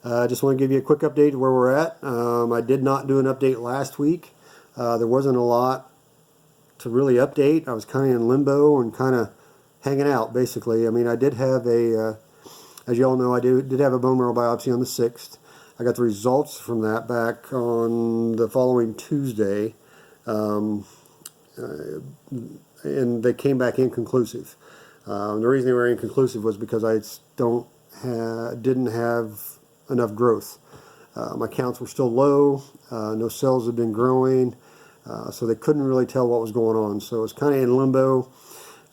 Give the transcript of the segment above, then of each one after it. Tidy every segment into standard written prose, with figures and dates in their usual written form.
I just want to give you a quick update where we're at. I did not do an update last week. There wasn't a lot to really update. I was kind of in limbo and kind of hanging out, basically. I mean, I did have as you all know, I did have a bone marrow biopsy on the 6th. I got the results from that back on the following Tuesday, and they came back inconclusive. The reason they were inconclusive was because I didn't have enough growth. My counts were still low, no cells had been growing, so they couldn't really tell what was going on. So it was kind of in limbo.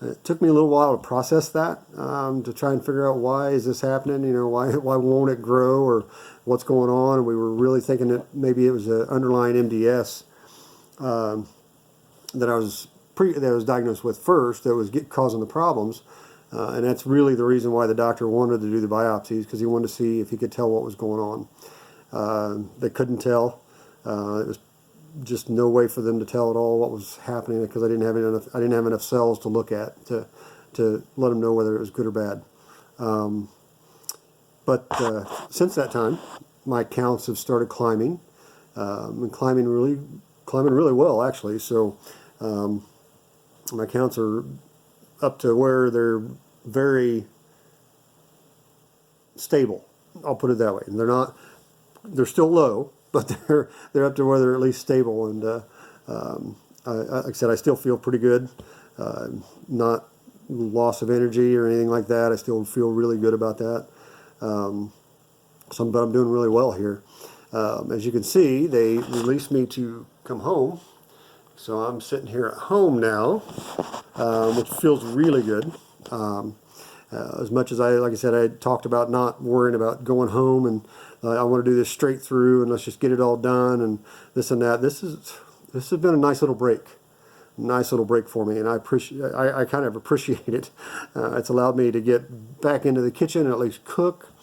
It took me a little while to process that, to try and figure out why is this happening, you know, why won't it grow, or what's going on. And we were really thinking that maybe it was an underlying MDS that I was diagnosed with first that was causing the problems. And that's really the reason why the doctor wanted to do the biopsies, because he wanted to see if he could tell what was going on. They couldn't tell. It was just no way for them to tell at all what was happening, because I didn't have enough cells to look at to let them know whether it was good or bad. But since that time, my counts have started climbing, and climbing really well, actually. So my counts are up to where they're very stable. I'll put it that way. And they're still low, but they're up to where they're at least stable. And like I said, I still feel pretty good. Not loss of energy or anything like that. I still feel really good about that. But I'm doing really well here. As you can see, they released me to come home. So I'm sitting here at home now, which feels really good. As much as like I said, I talked about not worrying about going home, and I want to do this straight through, and let's just get it all done, and this and that. This has been a nice little break for me, and I kind of appreciate it. It's allowed me to get back into the kitchen and at least cook.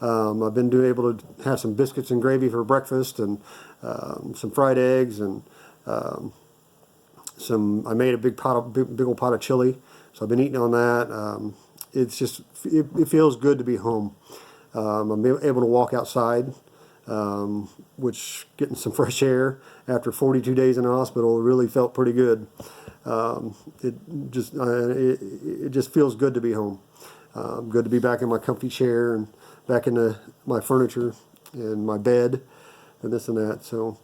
I've been able to have some biscuits and gravy for breakfast, and some fried eggs, and I made a big old pot of chili, so I've been eating on that. It's just, it feels good to be home. I'm able to walk outside, which getting some fresh air after 42 days in the hospital really felt pretty good. It just feels good to be home. Good to be back in my comfy chair and back into my furniture and my bed and this and that. So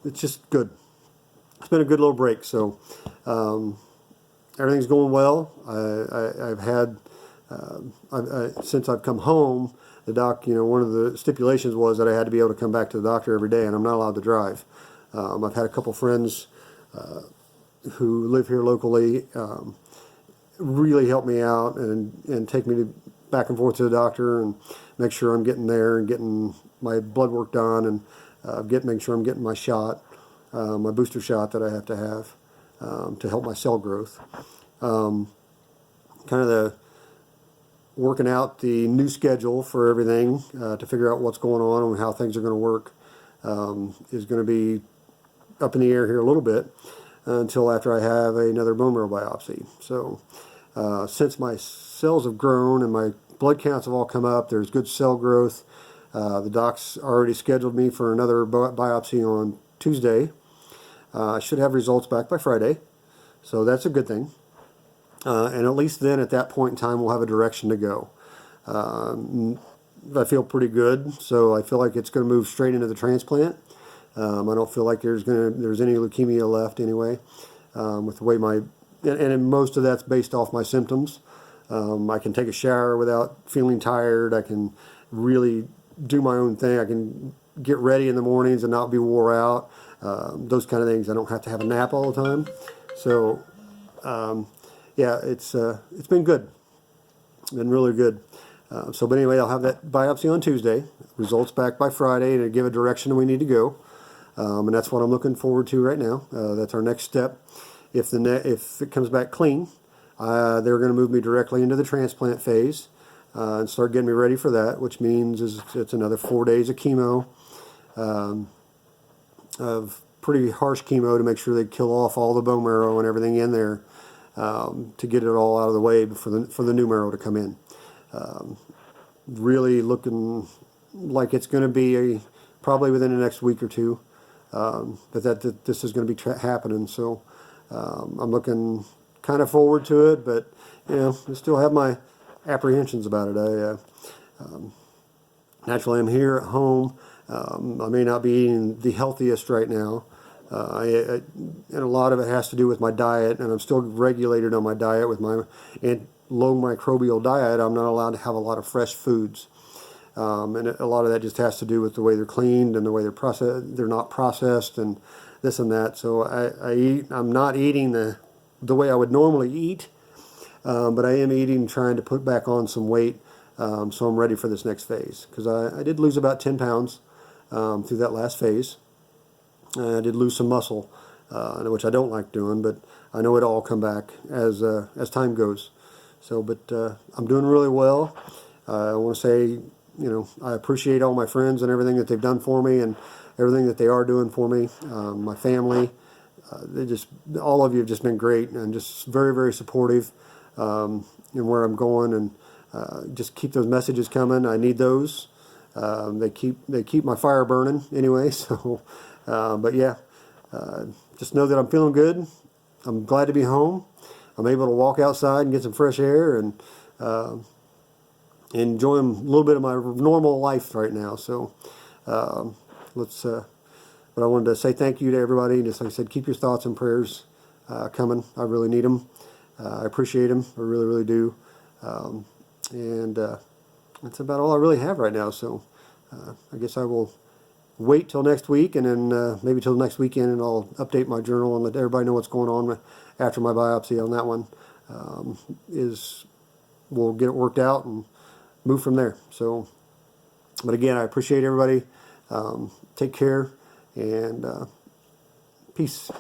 it's just good. It's been a good little break. So everything's going well. Since I've come home, the doc, you know, one of the stipulations was that I had to be able to come back to the doctor every day, and I'm not allowed to drive. I've had a couple friends who live here locally really help me out and take me back and forth to the doctor and make sure I'm getting there and getting my blood work done, and making sure I'm getting my shot, my booster shot that I have to have to help my cell growth. Kind of working out the new schedule for everything to figure out what's going on and how things are going to work is going to be up in the air here a little bit until after I have another bone marrow biopsy. So since my cells have grown and my blood counts have all come up, there's good cell growth. The doc's already scheduled me for another biopsy on Tuesday. I should have results back by Friday, so that's a good thing. And at least then, at that point in time, we'll have a direction to go. I feel pretty good, so I feel like it's going to move straight into the transplant. I don't feel like there's any leukemia left anyway, with the way and most of that's based off my symptoms. I can take a shower without feeling tired. I can really do my own thing. I can get ready in the mornings and not be wore out. Those kind of things. I don't have to have a nap all the time. So yeah, it's been good. It's been really good. But anyway, I'll have that biopsy on Tuesday. Results back by Friday to give a direction we need to go. And that's what I'm looking forward to right now. That's our next step. If it comes back clean, they're going to move me directly into the transplant phase and start getting me ready for that, which means it's another 4 days of chemo, of pretty harsh chemo to make sure they kill off all the bone marrow and everything in there, to get it all out of the way for the new marrow to come in. really looking like it's going to be probably within the next week or two, but that this is going to be happening. So I'm looking kind of forward to it, but I still have my apprehensions about it. Naturally, I'm here at home. I may not be eating the healthiest right now, and a lot of it has to do with my diet, and I'm still regulated on my diet with my low microbial diet. I'm not allowed to have a lot of fresh foods, and a lot of that just has to do with the way they're cleaned and the way they're not processed, and this and that. So I'm not eating the way I would normally eat, but I am eating, trying to put back on some weight, so I'm ready for this next phase. Because I did lose about 10 pounds through that last phase. I did lose some muscle, which I don't like doing, but I know it'll all come back as time goes. So, but I'm doing really well. I want to say, I appreciate all my friends and everything that they've done for me and everything that they are doing for me. My family, all of you have just been great and just very, very supportive in where I'm going, and just keep those messages coming. I need those. They keep my fire burning anyway. So, but yeah, just know that I'm feeling good. I'm glad to be home. I'm able to walk outside and get some fresh air and enjoy a little bit of my normal life right now. So but I wanted to say thank you to everybody. Just like I said, keep your thoughts and prayers coming. I really need them. I appreciate them. I really, really do. And that's about all I really have right now. So I guess I will wait till next week, and then maybe till next weekend, and I'll update my journal and let everybody know what's going on after my biopsy on that one. We'll get it worked out and move from there. So, but again, I appreciate everybody. Take care, and peace.